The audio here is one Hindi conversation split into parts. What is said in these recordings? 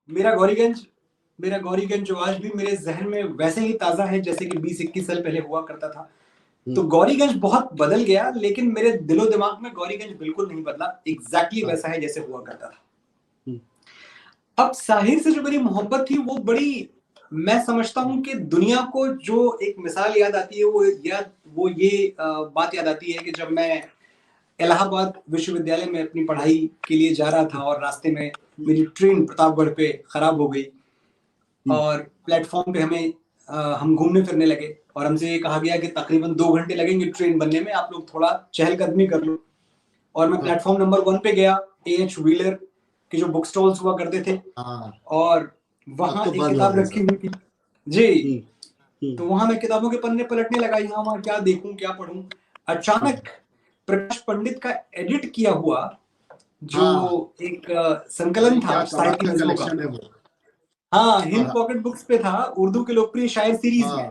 मेरा गौरीगंज जो आज भी मेरे जहन में वैसे ही ताजा है जैसे कि 20-21 साल पहले हुआ करता था। तो गौरीगंज बहुत बदल गया, लेकिन मेरे दिलो दिमाग में गौरीगंज बिल्कुल नहीं बदला, एग्जैक्टली वैसा है जैसे हुआ करता था। अब साहिर से जो मेरी मोहब्बत थी वो बड़ी, मैं समझता हूँ कि दुनिया को जो एक मिसाल याद आती है वो ये बात याद आती है कि जब मैं इलाहाबाद विश्वविद्यालय में अपनी पढ़ाई के लिए जा रहा था और रास्ते में मेरी ट्रेन प्रतापगढ़ पे खराब हो गई और प्लेटफॉर्म पे हम घूमने फिरने लगे और हमसे ये कहा गया कि तकरीबन 2 घंटे लगेंगे ट्रेन बनने में, आप लोग थोड़ा चहलकदमी कर लो। और मैं प्लेटफॉर्म नंबर 1 पे गया, AH व्हीलर के जो बुक स्टॉल्स हुआ करते थे, और वहां एक किताब रखी हुई थी जी। तो वहां मैं किताबों के पन्ने पलटने लगा, यहाँ वहां क्या देखूं क्या पढ़ूं। अचानक प्रकाश पंडित का एडिट किया हुआ जो एक संकलन था साहित्य की नज़मों का, हाँ, हिंद पॉकेट बुक्स पे था, उर्दू के लोकप्रिय शायर सीरीज में,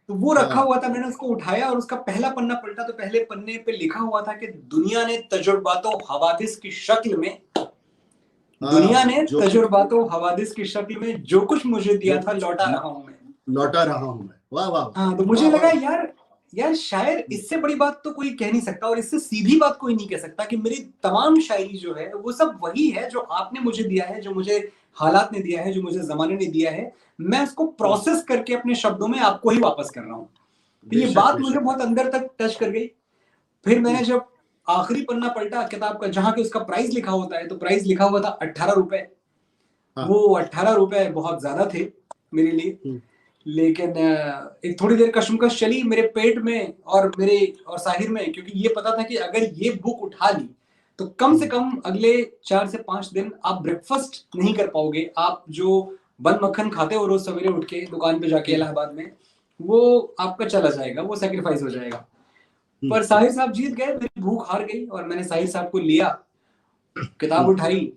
तो वो रखा हुआ था। मैंने उसको उठाया और उसका पहला पन्ना पलटा तो पहले पन्ने पे लिखा हुआ था कि दुनिया ने तजुर्बातो हवादिस की शक्ल में जो कुछ मुझे दिया था लौटा रहा हूं मैं। वाह वाह। हाँ, तो मुझे लगा यार शायर इससे बड़ी बात तो कोई कह नहीं सकता और इससे सीधी बात कोई नहीं कह सकता कि मेरी तमाम शायरी जो है वो सब वही है जो आपने मुझे दिया है, जो मुझे हालात ने दिया है, जो मुझे जमाने ने दिया है, मैं उसको प्रोसेस करके अपने शब्दों में आपको ही वापस कर रहा हूँ। तो ये बात मुझे बहुत अंदर तक टच कर गई। फिर मैंने जब आखिरी पन्ना पलटा किताब का, जहां के उसका प्राइस लिखा होता है, तो प्राइस लिखा हुआ था 18 रुपए। वो 18 रुपए बहुत ज्यादा थे मेरे लिए, लेकिन एक थोड़ी देर कशमकश चली मेरे पेट में और साहिर में, क्योंकि ये पता था कि अगर ये बुक उठा ली तो कम से कम अगले 4 से 5 दिन आप ब्रेकफास्ट नहीं कर पाओगे। आप जो बन मक्खन खाते हो रोज सवेरे उठ के दुकान पे जाके इलाहाबाद में, वो आपका चला जाएगा, वो सैक्रिफाइस हो जाएगा। पर साहिर साहब जीत गए, मेरी भूख हार गई और मैंने साहिर साहब को लिया, किताब उठाई।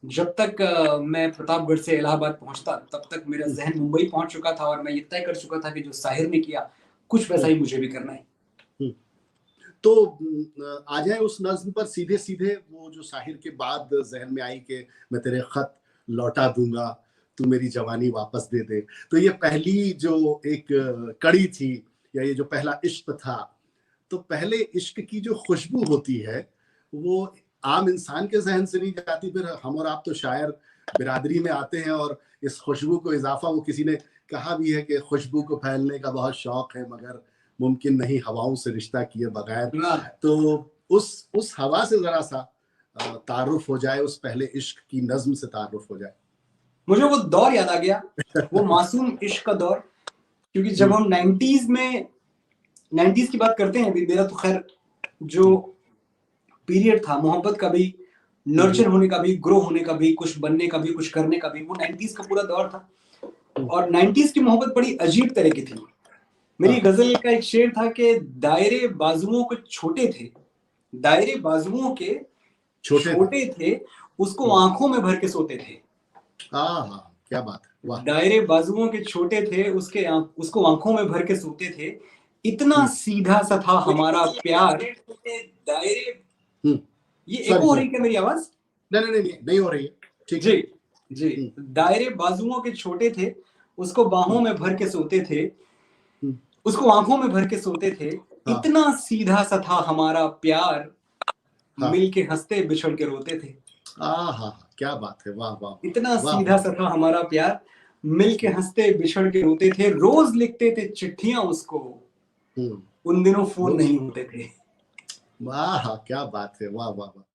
जब तक मैं प्रतापगढ़ से इलाहाबाद पहुंचता तब तक मेरा जहन मुंबई पहुंच चुका था और मैं ये तय कर चुका था कि जो साहिर ने किया कुछ वैसा ही मुझे भी करना है। तो आ जाए उस नज्म पर सीधे सीधे, वो जो साहिर के बाद जहन में आई कि मैं तेरे खत लौटा दूंगा, तू मेरी जवानी वापस दे दे। तो ये पहली जो एक कड़ी थी या ये जो पहला इश्क था, तो पहले इश्क की जो खुशबू होती है वो आम इंसान के जहन से नहीं जाती। फिर हम और आप तो शायर बिरादरी में आते हैं और इस खुशबू को इजाफा, वो किसी ने कहा भी है कि खुशबू को फैलने का बहुत शौक है मगर मुमकिन नहीं हवाओं से रिश्ता किए बगैर। तो उस हवा से जरा सा तारुफ हो जाए, उस पहले इश्क की नज्म से तारुफ हो जाए। मुझे वो दौर याद आ गया, वो मासूम इश्क का दौर, क्योंकि जब हम 90s की बात करते हैं, मेरा तो खैर जो पीरियड था मोहब्बत का भी, नर्चर होने का भी, ग्रो होने का भी, कुछ बनने का भी, कुछ करने का भी, वो 90s का पूरा दौर था। और 90s की मोहब्बत बड़ी अजीब तरह की थी। मेरी गजल का एक शेर था कि दायरे बाजुओं के छोटे थे, दायरे बाजुओं के छोटे थे, उसको आंखों में भर के सोते थे। क्या बात है। दायरे बाजुओं के छोटे थे, उसको आंखों में भर के सोते थे, इतना सीधा सा था हमारा प्यार। दायरे, ये एको हो रही है मेरी आवाज? नहीं हो रही है। ठीक जी जी। दायरे बाजुओं के छोटे थे, उसको बाहों में भर के सोते थे, उसको आंखों में भर के सोते थे, इतना सीधा सा था हमारा प्यार, मिल के हंसते बिछड़ के रोते थे। क्या बात है। वाह वाह। इतना सीधा सा था हमारा प्यार, मिल के हंसते बिछड़ के रोते थे, रोज लिखते थे चिट्ठियां उसको, उन दिनों फोन नहीं होते थे। वाह क्या बात है। वाह वाह वाह।